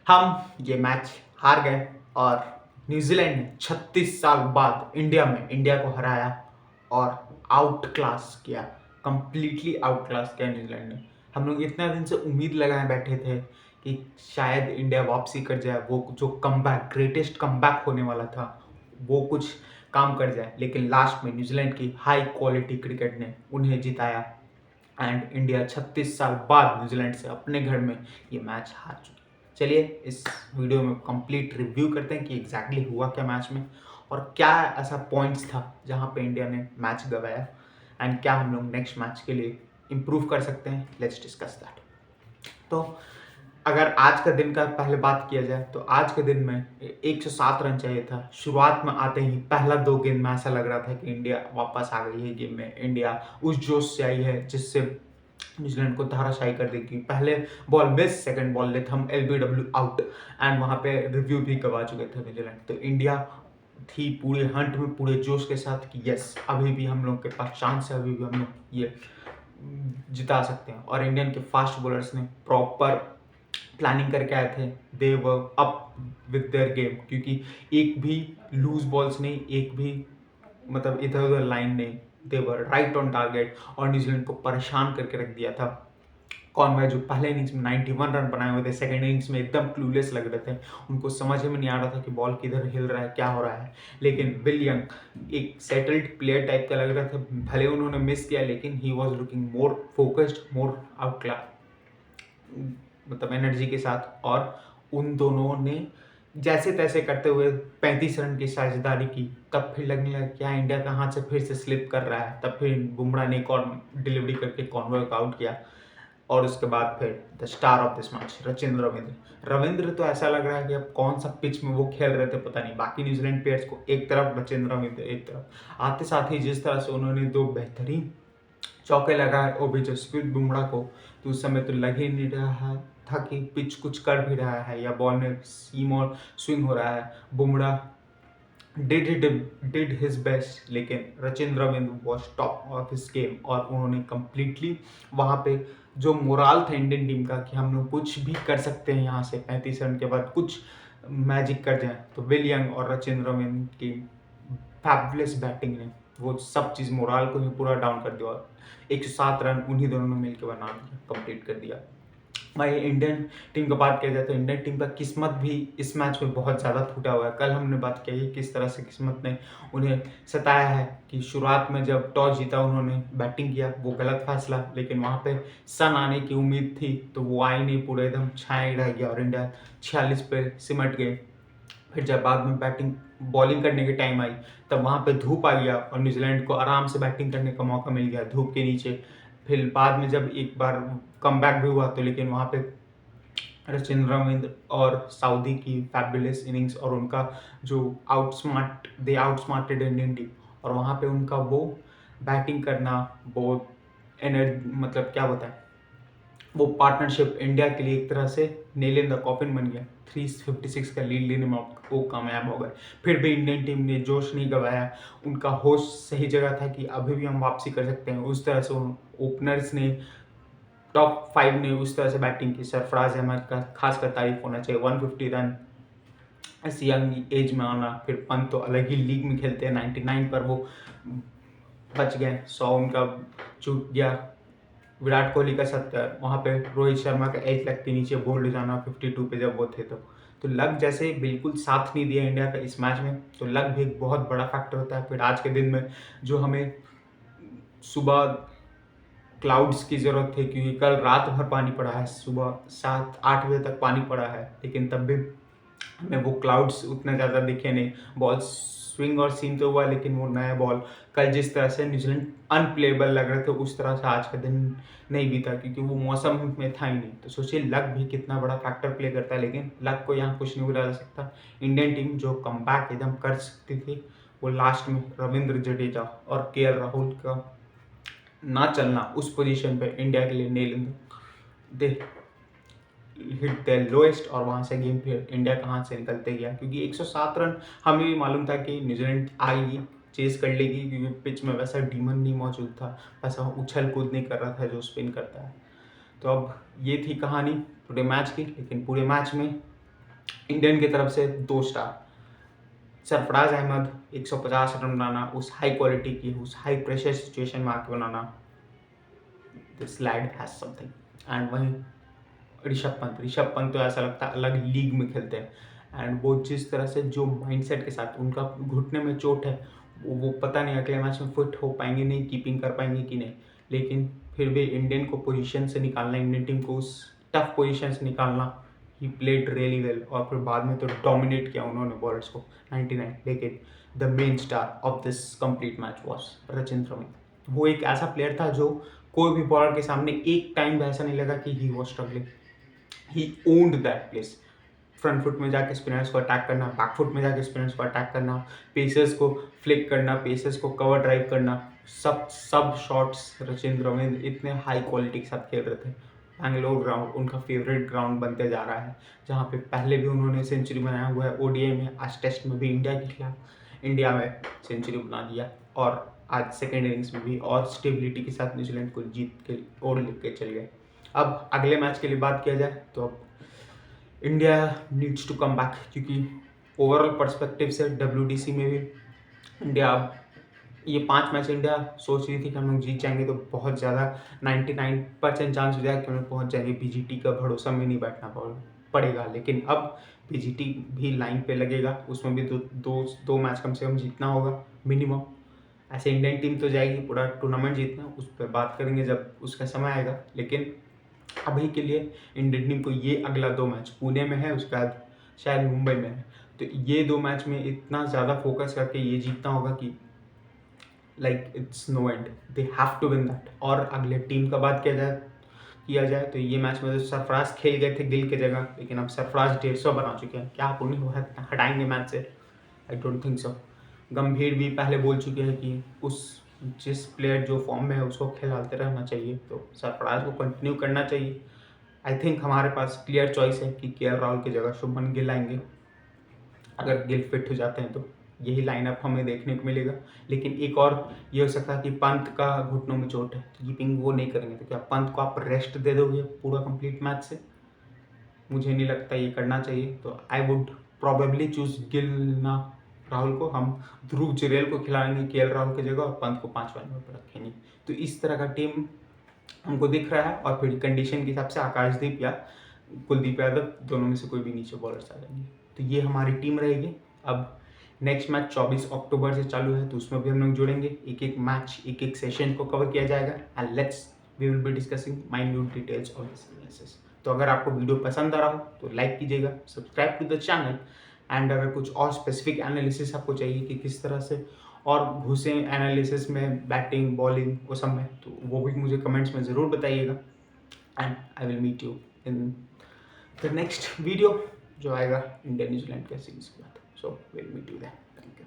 हम ये मैच हार गए और न्यूजीलैंड ने 36 साल बाद इंडिया को हराया और आउट क्लास किया, कंप्लीटली आउट क्लास किया न्यूजीलैंड ने। हम लोग इतना दिन से उम्मीद लगाए बैठे थे कि शायद इंडिया वापसी कर जाए, वो जो कमबैक, ग्रेटेस्ट कमबैक होने वाला था, वो कुछ काम कर जाए, लेकिन लास्ट में न्यूजीलैंड की हाई क्वालिटी क्रिकेट ने उन्हें जिताया एंड इंडिया 36 साल बाद न्यूजीलैंड से अपने घर में ये मैच हार चुकी है। चलिए इस वीडियो में कंप्लीट रिव्यू करते हैं कि एग्जैक्टली हुआ क्या मैच में और क्या ऐसा पॉइंट्स था जहां पे इंडिया ने मैच गंवाया एंड क्या हम लोग नेक्स्ट मैच के लिए इम्प्रूव कर सकते हैं। Let's discuss that. तो अगर आज का दिन का पहले बात किया जाए तो आज के दिन में 107 रन चाहिए था। शुरुआत में आते ही पहला 2 गेंद में ऐसा लग रहा था कि इंडिया वापस आ गई है गेम में, इंडिया उस जोश से आई है जिससे न्यूजीलैंड को धराशायी कर देगी। पहले बॉल मिस, सेकंड बॉल लेते हम एलबीडब्ल्यू आउट एंड वहां पे रिव्यू भी गवा चुके थे न्यूजीलैंड। तो इंडिया थी पूरे हंट में, पूरे जोश के साथ कि यस अभी भी हम लोग के पास चांस है, अभी भी हम लोग ये जिता सकते हैं। और इंडियन के फास्ट बॉलर्स ने प्रॉपर प्लानिंग करके आए थे, दे वर अप विद देयर गेम, क्योंकि एक भी लूज बॉल्स नहीं, एक भी मतलब इधर उधर लाइन नहीं, दे वर राइट ऑन टारगेट और न्यूजीलैंड को परेशान करके रख दिया था। कॉनवे जो पहले इनिंग्स में 91 रन बनाए हुए थे, सेकेंड इनिंग्स में एकदम क्लूलेस लग रहे थे, उनको समझ में नहीं आ रहा था कि बॉल किधर हिल रहा है, क्या हो रहा है। लेकिन विल यंग एक सेटल्ड प्लेयर टाइप का लग रहा था, भले उन्होंने मिस किया लेकिन he was looking more focused, more out मतलब एनर्जी के साथ। और उन दोनों ने जैसे तैसे करते हुए 35 रन की साझेदारी की। तब फिर लगने लगा क्या इंडिया का हाथ से फिर से स्लिप कर रहा है। तब फिर बुमराह ने एक और डिलीवरी करके कॉनवे को आउट किया और उसके बाद फिर the star of this match Ravindra Ravindra तो ऐसा लग रहा है कि अब कौन सा पिच में वो खेल रहे थे पता नहीं। बाकी न्यूजीलैंड प्लेयर्स को एक तरफ, रविंद्र एक तरफ। आते साथ ही जिस तरह से उन्होंने 2 बेहतरीन चौके लगाए और भी जसप्रीत बुमराह को, तो उस समय तो लग ही नहीं रहा था कि पिच कुछ कर भी रहा है या बॉल में सीम और स्विंग हो रहा है। बुमराह डिड हिज बेस्ट, लेकिन Ravindra was top of his game और उन्होंने कंप्लीटली वहाँ पे जो मोराल था इंडियन टीम का कि हम लोग कुछ भी कर सकते हैं, यहाँ से 35 रन के बाद कुछ मैजिक कर जाए, तो विल यंग और रविंद्र की फैबुलस बैटिंग ने वो सब चीज़ मोराल को ही पूरा डाउन कर दिया और 107 रन उन्हीं दोनों ने मिलकर बना दिया, कंप्लीट कर दिया। भाई इंडियन टीम का बात किया जाए तो इंडियन टीम का किस्मत भी इस मैच में बहुत ज़्यादा टूटा हुआ है। कल हमने बात की किस तरह से किस्मत ने उन्हें सताया है कि शुरुआत में जब टॉस जीता उन्होंने बैटिंग किया, वो गलत फैसला, लेकिन वहाँ पे सन आने की उम्मीद थी तो वो आई नहीं, पूरा एकदम छाया रह गया और इंडिया 46 पे सिमट गए। फिर जब बाद में बॉलिंग करने की टाइम आई तब वहाँ पे धूप आ गया और न्यूजीलैंड को आराम से बैटिंग करने का मौका मिल गया धूप के नीचे। फिर बाद में जब एक बार कमबैक भी हुआ तो लेकिन वहाँ पे रविंद्र और साउदी की फैबुलस इनिंग्स और उनका जो आउटस्मार्टेड इंडियन टीम, और वहाँ पे उनका वो बैटिंग करना, वो मतलब क्या बताएं, वो पार्टनरशिप इंडिया के लिए एक तरह से नेल इन द कॉफिन बन गया। 356 का लीड लेने में वो कामयाब हो गए। फिर भी इंडियन टीम ने जोश नहीं गंवाया, उनका होश सही जगह था कि अभी भी हम वापसी कर सकते हैं। उस तरह से ओपनर्स ने, टॉप 5 ने उस तरह से बैटिंग की। सरफराज अहमद का खासकर तारीफ होना चाहिए, 150 रन ऐसी यंग एज में आना। फिर पंत तो अलग ही लीग में खेलते हैं, 99 पर वो बच गए, 100 उनका चूक गया। विराट कोहली का 70, वहाँ पे रोहित शर्मा का एज लगती नीचे बोल्ड जाना 52 पे जब वो थे तो लक जैसे बिल्कुल साथ नहीं दिया इंडिया का इस मैच में। तो लक भी एक बहुत बड़ा फैक्टर होता है। फिर आज के दिन में जो हमें सुबह क्लाउड्स की ज़रूरत थी, क्योंकि कल रात भर पानी पड़ा है, सुबह 7-8 बजे तक पानी पड़ा है, लेकिन तब भी हमें वो क्लाउड्स उतना ज़्यादा दिखे नहीं। बॉल स्विंग और सीम तो हुआ लेकिन वो नया बॉल कल जिस तरह से न्यूजीलैंड अनप्लेएबल लग रहे थे उस तरह से आज का दिन नहीं बीता, क्योंकि वो मौसम में था ही नहीं। तो सोचिए लक भी कितना बड़ा फैक्टर प्ले करता है, लेकिन लक को यहाँ कुछ नहीं बुला जा सकता। इंडियन टीम जो कमबैक एकदम कर सकती थी, वो लास्ट में रविंद्र जडेजा और केएल राहुल का ना चलना उस पोजीशन पे इंडिया के लिए nail in they hit the lowest, और वहाँ से गेम फिर इंडिया का हाथ से निकलते गया। क्योंकि 107 रन हमें भी मालूम था कि न्यूजीलैंड आएगी, चेस कर लेगी, क्योंकि पिच में वैसा डीमन नहीं मौजूद था, वैसा उछल कूद नहीं कर रहा था जो स्पिन करता है। तो अब ये थी कहानी पूरे मैच की, लेकिन पूरे मैच में इंडियन की तरफ से 2 स्टार, सरफराज अहमद 150 रन बनाना, उस हाई क्वालिटी की, उस हाई प्रेशर सिचुएशन में आके बनाना, this lad has something. And वहीं ऋषभ पंत तो ऐसा लगता है अलग लीग में खेलते हैं। एंड वो जिस तरह से जो माइंडसेट के साथ, उनका घुटने में चोट है, वो पता नहीं अगले मैच में फिट हो पाएंगे नहीं, कीपिंग कर पाएंगे कि नहीं, लेकिन फिर भी इंडियन को पोजीशन से निकालना, इंडियन टीम को उस टफ पोजीशन से निकालना, ही प्लेड रियली वेल। और फिर बाद में तो डोमिनेट किया उन्होंने बॉलर्स को 99। लेकिन the main star of this complete match was Rachin Ravindra. वो एक ऐसा प्लेयर था जो कोई भी बॉलर के सामने एक टाइम भी ऐसा नहीं लगा कि he was struggling, he owned that place. Front foot में जाके स्पिनर्स को अटैक करना, बैक फुट में जाके स्पिनर्स को अटैक करना, पेसर्स को फ्लिक करना, पेसर्स को कवर ड्राइव करना, सब शॉट्स रचिंद्र रविंद्र इतने हाई क्वालिटी के साथ खेल रहे थे। बैंगलोर ग्राउंड उनका फेवरेट ग्राउंड बनते जा रहा है, जहाँ पे पहले भी उन्होंने सेंचुरी बनाया हुआ है ओडीआई में, आज टेस्ट में भी इंडिया के खिलाफ इंडिया में सेंचुरी बना दिया, और आज सेकेंड इनिंग्स में भी, और स्टेबिलिटी के साथ न्यूजीलैंड को जीत के ओर लेके चल गए। अब अगले मैच के लिए बात किया जाए तो अब India needs to come back, क्योंकि ओवरऑल पर्सपेक्टिव से WDC में भी इंडिया, अब ये 5 मैच इंडिया सोच रही थी कि हम लोग जीत जाएंगे, तो बहुत ज़्यादा 99% चांस हो जाएगा कि हम लोग पहुँच जाएंगे। BGT का भरोसा में नहीं बैठना पड़ेगा, लेकिन अब BGT भी लाइन पे लगेगा, उसमें भी दो मैच कम से कम जीतना होगा मिनिमम। ऐसे इंडियन टीम तो जाएगी पूरा टूर्नामेंट जीतना, उस पर बात करेंगे जब उसका समय आएगा। लेकिन अभी के लिए इंडियन टीम को ये अगला 2 मैच पुणे में है, उसके बाद शायद मुंबई में है, तो ये 2 मैच में इतना ज़्यादा फोकस करके ये जीतना होगा कि like it's no end, they have to win that. और अगले टीम का बात किया जाए तो ये मैच में तो सरफराज खेल गए थे गिल की जगह, लेकिन अब सरफराज 150 बना चुके हैं, क्या आप उन्हें हटाएंगे मैच से? I don't think so. गंभीर भी पहले बोल चुके हैं कि जिस प्लेयर जो फॉर्म में है उसको खिलाते रहना चाहिए, तो सरफराज को कंटिन्यू करना चाहिए। आई थिंक हमारे पास क्लियर चॉइस है कि KL राहुल की जगह शुभमन गिल आएंगे, अगर गिल फिट हो जाते हैं तो यही लाइनअप हमें देखने को मिलेगा। लेकिन एक और ये हो सकता है कि पंत का घुटनों में चोट है, कीपिंग वो नहीं करेंगे, तो क्या पंत को आप रेस्ट दे दोगे पूरा कंप्लीट मैच से? मुझे नहीं लगता ये करना चाहिए, तो I would probably choose Gill ना राहुल को, हम ध्रुव जुरेल को खिलाएंगे KL राहुल की जगह, और पंत को 5वां नंबर पर रखेंगे। तो इस तरह का टीम हमको दिख रहा है, और फिर कंडीशन के हिसाब से आकाशदीप या कुलदीप यादव दोनों में से कोई भी नीचे बॉलर्स आ जाएंगे, तो ये हमारी टीम रहेगी। अब नेक्स्ट मैच 24 अक्टूबर से चालू है, तो उसमें भी हम लोग जुड़ेंगे, एक एक मैच, एक एक सेशन को कवर किया जाएगा, and we will be discussing minute details of this analysis. तो अगर आपको वीडियो पसंद आ रहा हो तो लाइक कीजिएगा, subscribe to the channel, and अगर कुछ और स्पेसिफिक एनालिसिस आपको चाहिए कि किस तरह से और घुसे एनालिसिस में, बैटिंग बॉलिंग वो सब में, तो वो भी मुझे कमेंट्स में ज़रूर बताइएगा, and I will meet you in the next video जो आएगा इंडिया न्यूजीलैंड के सीरीज के बाद। So will meet you there. Thank you.